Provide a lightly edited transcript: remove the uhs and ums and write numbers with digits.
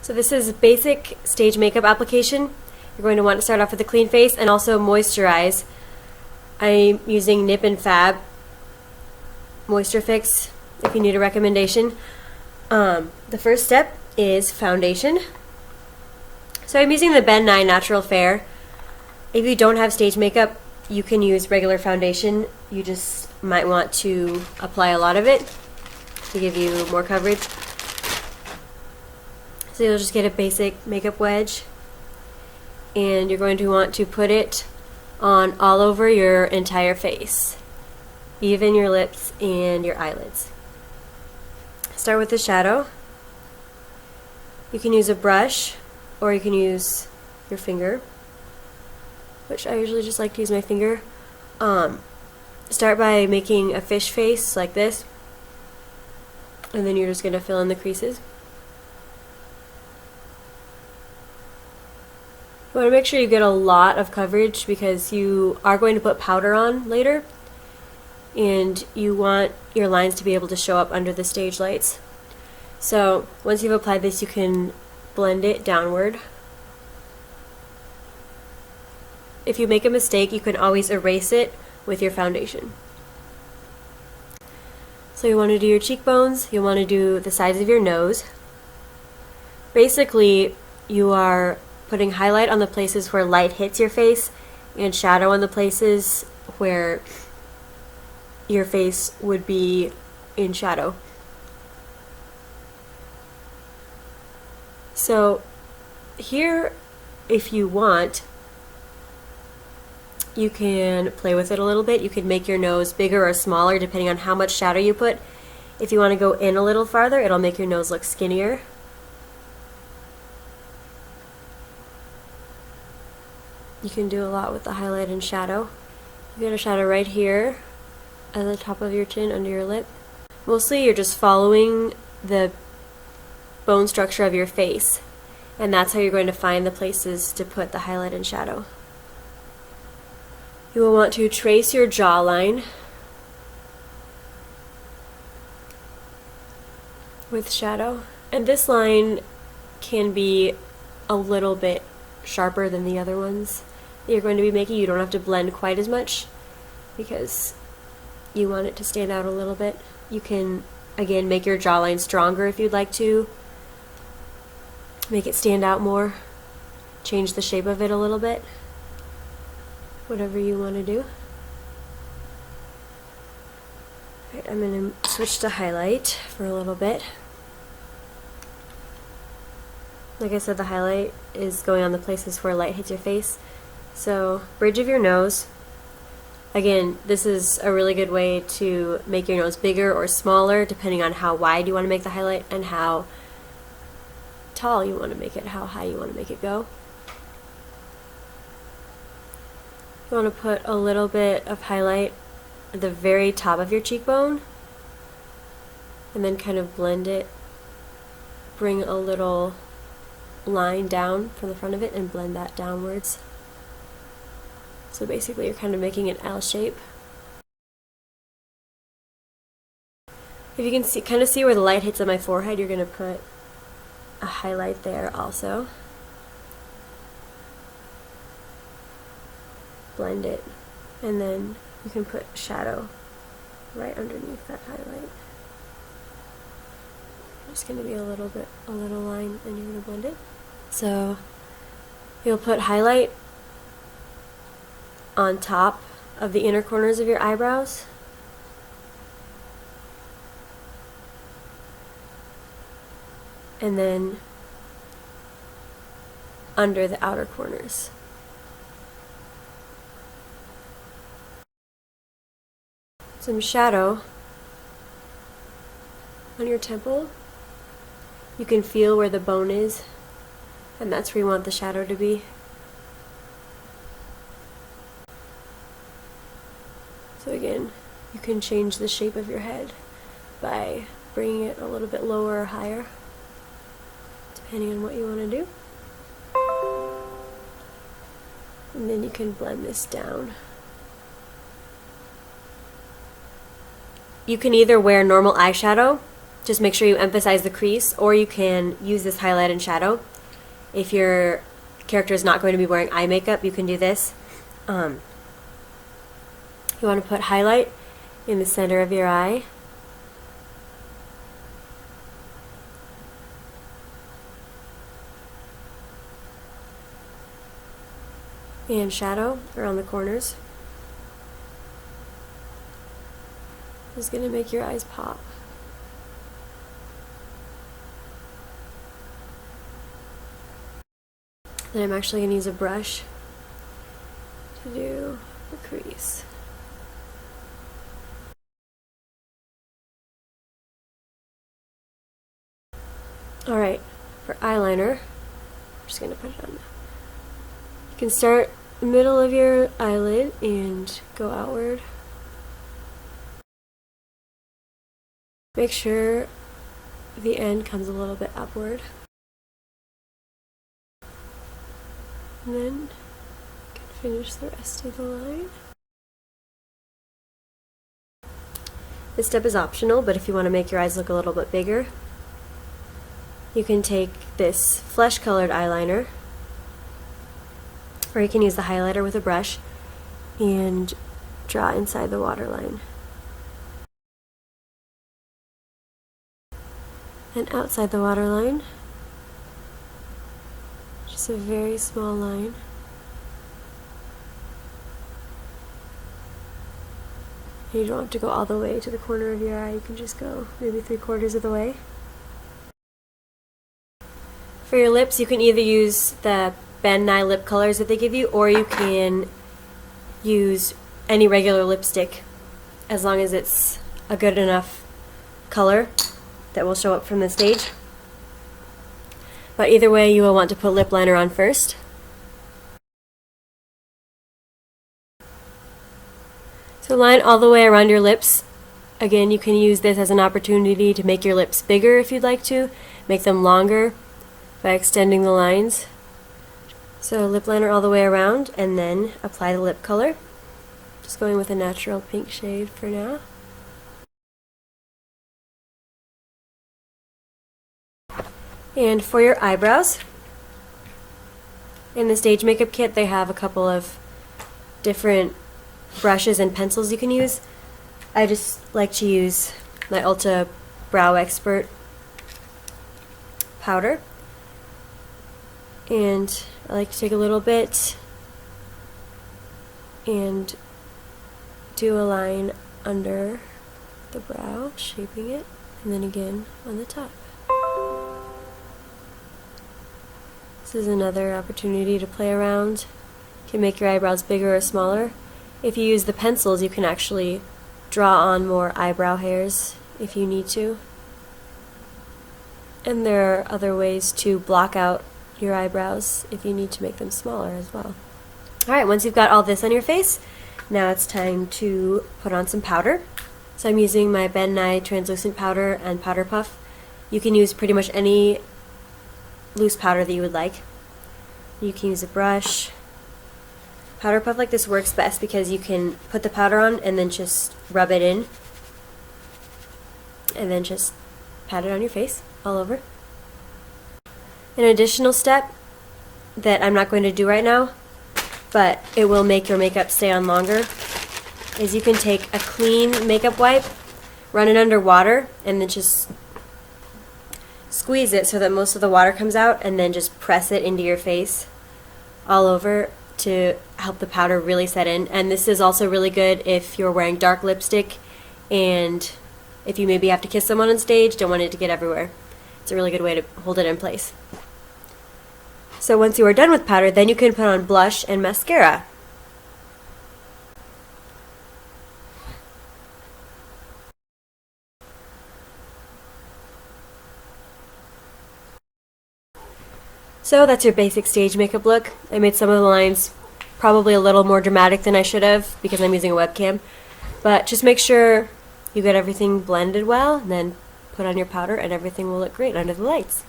So this is basic stage makeup application. You're going to want to start off with a clean face and also moisturize. I'm using Nip and Fab Moisture Fix if you need a recommendation. The first step is foundation. So I'm using the Ben Nye Natural Fair. If you don't have stage makeup, you can use regular foundation. You just might want to apply a lot of it to give you more coverage. So you'll just get a basic makeup wedge, and you're going to want to put it on all over your entire face, even your lips and your eyelids. Start with the shadow. You can use a brush or you can use your finger, which I usually just like to use my finger. Start by making a fish face like this, and then you're just going to fill in the creases. You want to make sure you get a lot of coverage because you are going to put powder on later, and you want your lines to be able to show up under the stage lights. So once you've applied this, you can blend it downward. If you make a mistake, you can always erase it with your foundation. So you want to do your cheekbones, you want to do the sides of your nose. Basically, you are putting highlight on the places where light hits your face and shadow on the places where your face would be in shadow. So here, if you want, you can play with it a little bit. You can make your nose bigger or smaller depending on how much shadow you put. If you want to go in a little farther, it'll make your nose look skinnier. You can do a lot with the highlight and shadow. You get a shadow right here at the top of your chin, under your lip. Mostly you're just following the bone structure of your face, and that's how you're going to find the places to put the highlight and shadow. You will want to trace your jawline with shadow, and this line can be a little bit sharper than the other ones that you're going to be making. You don't have to blend quite as much because you want it to stand out a little bit. You can, again, make your jawline stronger if you'd like to. Make it stand out more. Change the shape of it a little bit. Whatever you want to do. Right, I'm going to switch to highlight for a little bit. Like I said, the highlight is going on the places where light hits your face. So, bridge of your nose. Again, this is a really good way to make your nose bigger or smaller depending on how wide you want to make the highlight and how tall you want to make it, how high you want to make it go. You want to put a little bit of highlight at the very top of your cheekbone and then kind of blend it. Bring a little line down from the front of it and blend that downwards. So basically you're kind of making an L shape. If you can see, kind of see where the light hits on my forehead, you're going to put a highlight there also. Blend it, and then you can put shadow right underneath that highlight. There's going to be a little line, and you're going to blend it. So you'll put highlight on top of the inner corners of your eyebrows. And then under the outer corners. Some shadow on your temple. You can feel where the bone is, and that's where you want the shadow to be. So again, you can change the shape of your head by bringing it a little bit lower or higher, depending on what you want to do. And then you can blend this down. You can either wear normal eyeshadow just make sure you emphasize the crease, or you can use this highlight and shadow. If your character is not going to be wearing eye makeup, you can do this. You want to put highlight in the center of your eye. And shadow around the corners. This is going to make your eyes pop. Then I'm actually going to use a brush to do the crease. Alright, for eyeliner, I'm just going to put it on. You can start middle of your eyelid and go outward. Make sure the end comes a little bit upward. And then you can finish the rest of the line. This step is optional, but if you want to make your eyes look a little bit bigger, you can take this flesh-colored eyeliner, or you can use the highlighter with a brush and draw inside the waterline. And outside the waterline, just a very small line. You don't have to go all the way to the corner of your eye, you can just go maybe 3/4 of the way. For your lips, you can either use the Ben Nye lip colors that they give you, or you can use any regular lipstick, as long as it's a good enough color that will show up from the stage. But either way, you will want to put lip liner on first. So line all the way around your lips. Again, you can use this as an opportunity to make your lips bigger if you'd like to, make them longer by extending the lines. So lip liner all the way around, and then apply the lip color. Just going with a natural pink shade for now. And for your eyebrows, in the Stage Makeup Kit they have a couple of different brushes and pencils you can use. I just like to use my Ulta Brow Expert powder, and I like to take a little bit and do a line under the brow, shaping it, and then again on the top. This is another opportunity to play around. You can make your eyebrows bigger or smaller. If you use the pencils, you can actually draw on more eyebrow hairs if you need to. And there are other ways to block out your eyebrows if you need to make them smaller as well. Alright, once you've got all this on your face, now it's time to put on some powder. So I'm using my Ben Nye translucent powder and powder puff. You can use pretty much any loose powder that you would like. You can use a brush. Powder puff like this works best because you can put the powder on and then just rub it in, and then just pat it on your face all over. An additional step that I'm not going to do right now, but it will make your makeup stay on longer, is you can take a clean makeup wipe, run it under water, and then just squeeze it so that most of the water comes out, and then just press it into your face all over to help the powder really set in. And this is also really good if you're wearing dark lipstick and if you maybe have to kiss someone on stage, don't want it to get everywhere. It's a really good way to hold it in place. So once you are done with powder, then you can put on blush and mascara. So that's your basic stage makeup look. I made some of the lines probably a little more dramatic than I should have because I'm using a webcam. But just make sure you get everything blended well, and then put on your powder and everything will look great under the lights.